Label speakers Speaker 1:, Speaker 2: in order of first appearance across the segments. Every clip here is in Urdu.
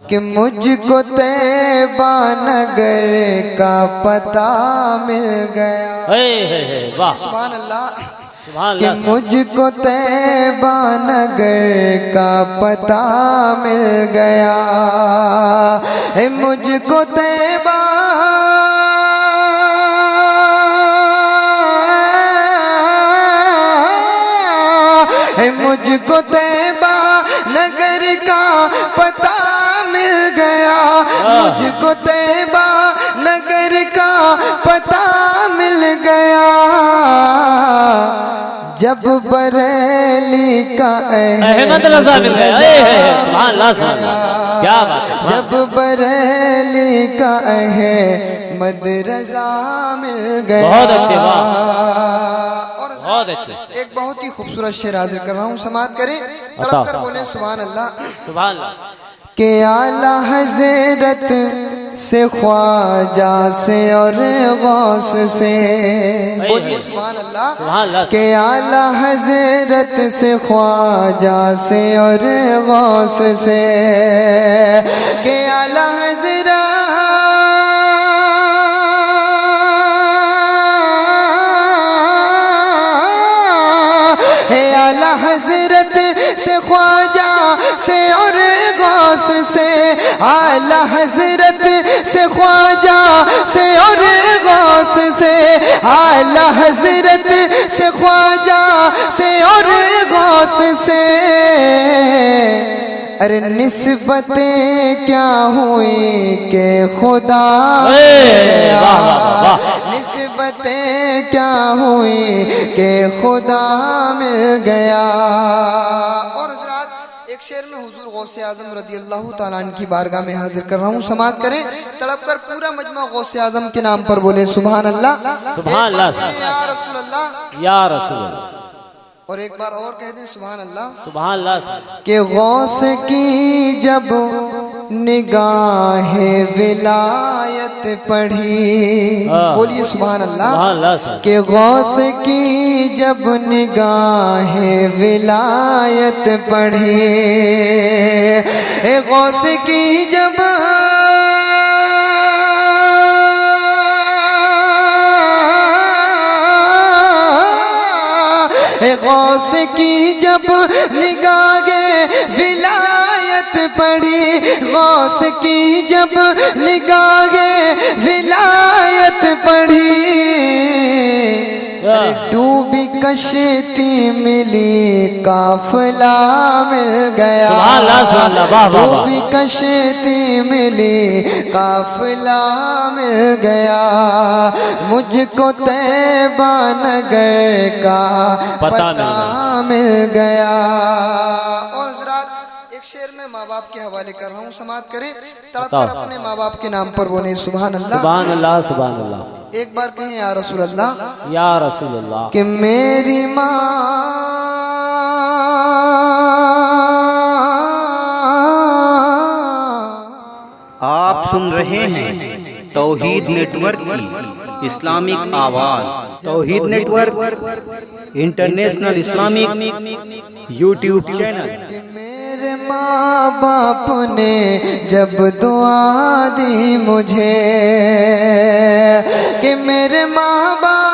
Speaker 1: کہ مجھ کو طیبہ نگر کا پتہ مل گیا، سبحان اللہ، کہ مجھ کو طیبہ نگر کا پتہ مل گیا، مجھ کو طیبہ مجھ کو طیبہ نگر کا پتہ مل گیا، مجھ کو طیبہ نگر کا پتہ مل گیا، جب بریلی کا احمد رضا مل گیا، سبحان اللہ سبحان اللہ، کیا بات ہے، جب بریلی کا احمد رضا مل گیا، بہت اچھے، بہت اچھے، ایک بہت ہی خوبصورت شعر حاضر کر رہا ہوں، سماعت کریں، تڑپ کر بولیں سبحان اللہ، سبحان اللہ، کہ اعلیٰ حضرت سے خواجہ سے اور غوث سے، بولیے سبحان اللہ، کہ اعلیٰ حضرت سے خواجہ سے اور غوث سے، کہ اعلیٰ حضرت اعلیٰ حضرت سے خواجہ سے اور غوث سے، اعلیٰ حضرت سے خواجہ سے اور غوث سے، اعلیٰ حضرت سے خواجہ سے اور غوث سے، ارے نسبتیں کیا ہوئی کہ خدا گیا، نسبتیں کیا ہوئی کہ خدا مل گیا۔ اور حضرات ایک شعر میں حضور غوث اعظم رضی اللہ تعالیٰ عنہ کی بارگاہ میں حاضر کر رہا ہوں، سماعت کریں، تڑپ کر پورا مجمع غوث اعظم کے نام پر بولے سبحان اللہ، سبحان اللہ، یا رسول اللہ، یا رسول اللہ، اور ایک بار اور کہہ دیں سبحان اللہ، سبحان اللہ، کہ غوث کی جب نگاہ ولایت پڑھی، بولیے سبحان اللہ، کہ غوث کی جب نگاہ ولایت پڑھی، غوث کی جب غوث کی جب نگاہ ولایت پڑھی، غوث کی جب نگاہ ولایت پڑھی، ڈوبی کشتی ملی قافلہ مل گیا، ڈوبی کشتی ملی قافلہ مل گیا، مجھ کو طیبہ نگر کا پتہ مل گیا۔ اور حضرات ایک شعر میں ماں باپ کے حوالے کر رہا ہوں، سماعت کریں، تڑپ کر اپنے ماں باپ کے نام پر بولیں سبحان اللہ، سبحان اللہ، سبحان اللہ، ایک بار کہیں یا رسول اللہ، یا رسول اللہ، کہ میری ماں
Speaker 2: آپ سن رہے ہیں توحید نیٹ ورک کی اسلامک آواز، Tawheed network international Islamic YouTube channel.
Speaker 1: میرے ماں باپ نے جب دعا دی مجھے، کہ میرے ماں باپ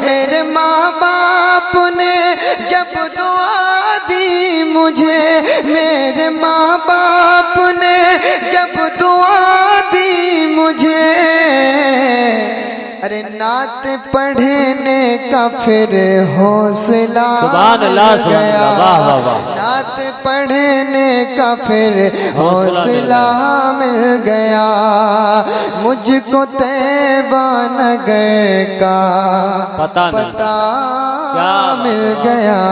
Speaker 1: میرے ماں باپ نے جب دعا دی مجھے، میرے ماں باپ نے جب دعا دی مجھے، ارے نعت پڑھنے کا پھر حوصلہ مل گیا، نعت پڑھنے کا پھر حوصلہ مل گیا، مجھ کو طیبہ نگر کا پتہ مل گیا۔